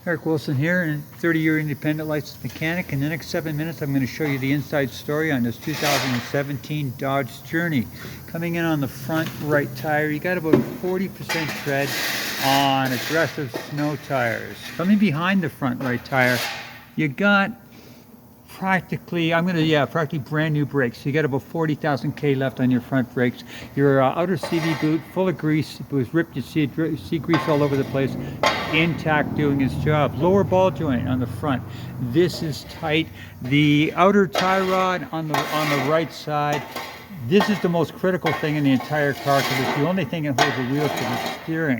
Eric Wilson here, and 30-year independent licensed mechanic. In the next 7 minutes, I'm going to show you the inside story on this 2017 Dodge Journey. Coming in on the front right tire, you got about 40% tread on aggressive snow tires. Coming behind the front right tire, you got practically brand new brakes. You got about 40,000 K left on your front brakes. Your outer CV boot, full of grease. It was ripped. You see grease all over the place. Intact, doing its job. Lower ball joint on the front. This is tight. The outer tie rod on the right side. This is the most critical thing in the entire car because it's the only thing that holds the wheel to the steering.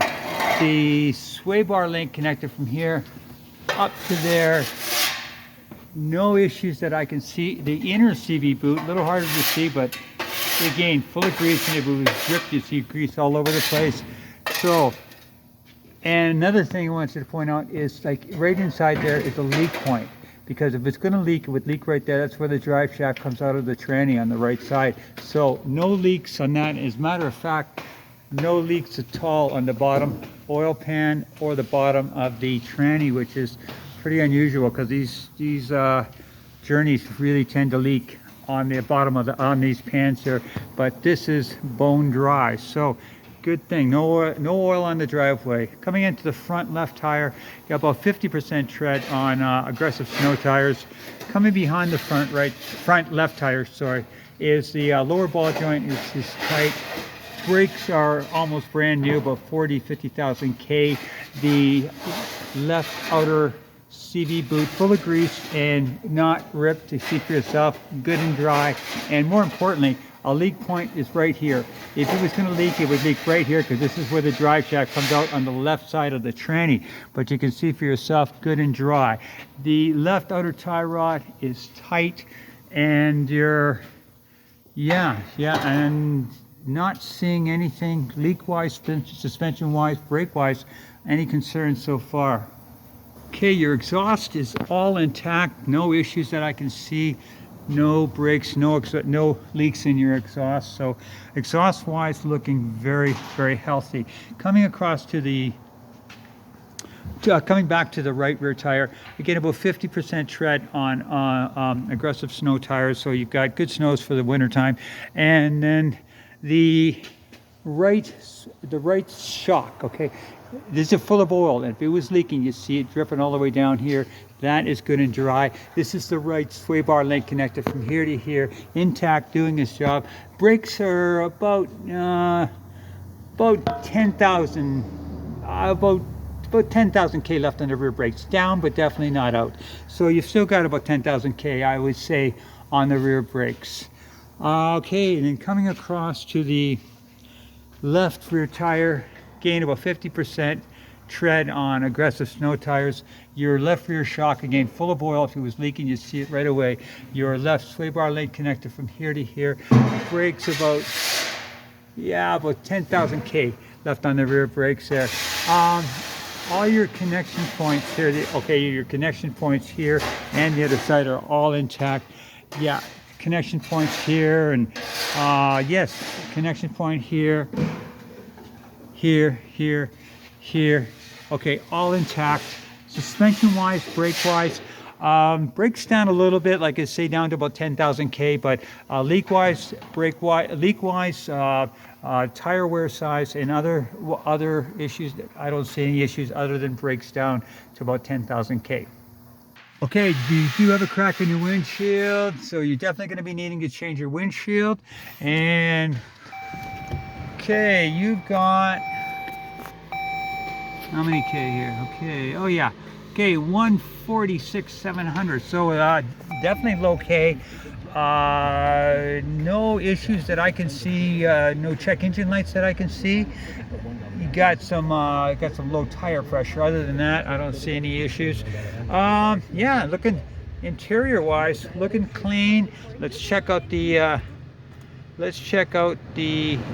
The sway bar link connected from here up to there. No issues that I can see. The inner CV boot, a little harder to see, but again, full of grease, and it was ripped. You see grease all over the place. So, and another thing I want you to point out is, like, right inside there is a leak point, because if it's going to leak, it would leak right there. That's where the drive shaft comes out of the tranny on the right side. So no leaks on that. As a matter of fact, no leaks at all on the bottom oil pan or the bottom of the tranny, which is pretty unusual because these Journeys really tend to leak on the bottom of on these pans here. But this is bone dry, so good thing. No oil on the driveway. Coming into the front left tire, you got about 50% tread on aggressive snow tires. Coming behind the front left tire, sorry, is the lower ball joint is tight. Brakes are almost brand new, about 50,000 K. The left outer CV boot full of grease and not ripped. You see for yourself, good and dry. And more importantly, a leak point is right here. If it was going to leak, it would leak right here because this is where the drive shaft comes out on the left side of the tranny. But you can see for yourself, good and dry. The left outer tie rod is tight, and you're, and not seeing anything leak-wise, suspension-wise, brake-wise, any concerns so far. Okay, your exhaust is all intact, no issues that I can see. No brakes, no leaks in your exhaust. So exhaust wise, looking very, very healthy. Coming across to the coming back to the right rear tire, again about 50% tread on aggressive snow tires, so you've got good snows for the winter time. And then the right shock, okay, this is full of oil, and if it was leaking, you see it dripping all the way down here. That is good and dry. This is the right sway bar link connected from here to here, intact, doing its job. Brakes are about 10,000 K left on the rear brakes. Down, but definitely not out. So you've still got about 10,000 K, I would say, on the rear brakes. Okay, and then coming across to the left rear tire, gain about 50% tread on aggressive snow tires. Your left rear shock, again, full of oil. If it was leaking, you see it right away. Your left sway bar link connected from here to here. Brakes about 10,000 K left on the rear brakes there. All your connection points here, your connection points here and the other side are all intact. Yeah, connection points here, and yes, connection point here, here. Okay, all intact. Suspension wise, brake wise, brakes down a little bit, like I say, down to about 10,000 K, but leak wise, tire wear size, and other issues, I don't see any issues other than brakes down to about 10,000 K. Okay, you do have a crack in your windshield, so you're definitely going to be needing to change your windshield. And okay, you've got how many K here? Okay, oh yeah, okay, 146,700. So definitely low K. No issues that I can see. No check engine lights that I can see. You got some low tire pressure. Other than that, I don't see any issues. Yeah, looking interior wise, looking clean. Let's check out the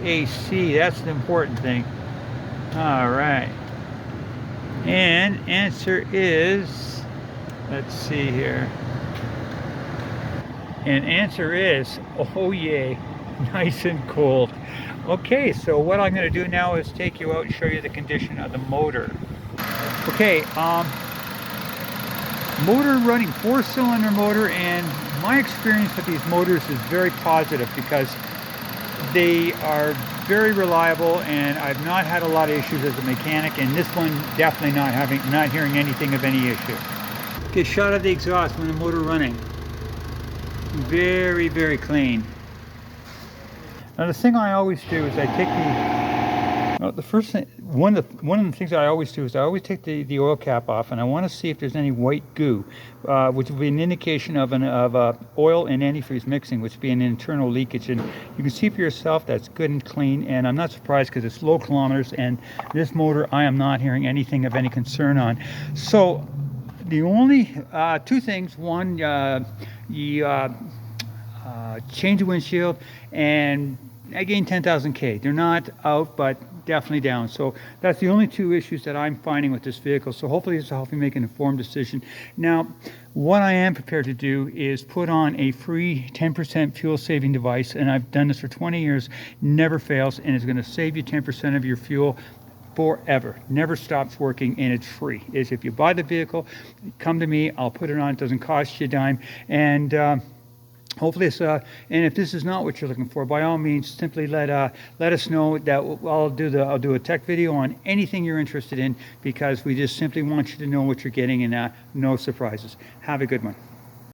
AC. That's the important thing. All right. And answer is, let's see here. And answer is, oh yay, nice and cold. Okay, so what I'm going to do now is take you out and show you the condition of the motor. Okay, Motor running, 4-cylinder motor, and my experience with these motors is very positive because they are very reliable, and I've not had a lot of issues as a mechanic, and this one definitely not hearing anything of any issue. Okay, shot of the exhaust when the motor running. Very, very clean. Now the thing I always do is I take the first thing, one of the things I always do is I always take the oil cap off, and I want to see if there's any white goo, which will be an indication of oil and antifreeze mixing, which would be an internal leakage. And you can see for yourself that's good and clean, and I'm not surprised because it's low kilometers, and this motor I am not hearing anything of any concern on. So the only two things: one, you change the windshield, and I gained 10,000 K. They're not out, but definitely down. So that's the only two issues that I'm finding with this vehicle. So hopefully this will help me make an informed decision. Now, what I am prepared to do is put on a free 10% fuel saving device, and I've done this for 20 years, never fails, and it's going to save you 10% of your fuel forever. Never stops working, and it's free. If you buy the vehicle, come to me, I'll put it on. It doesn't cost you a dime, and hopefully it's and if this is not what you're looking for, by all means simply let us know. That I'll do a tech video on anything you're interested in, because we just simply want you to know what you're getting, and no surprises. Have a good one.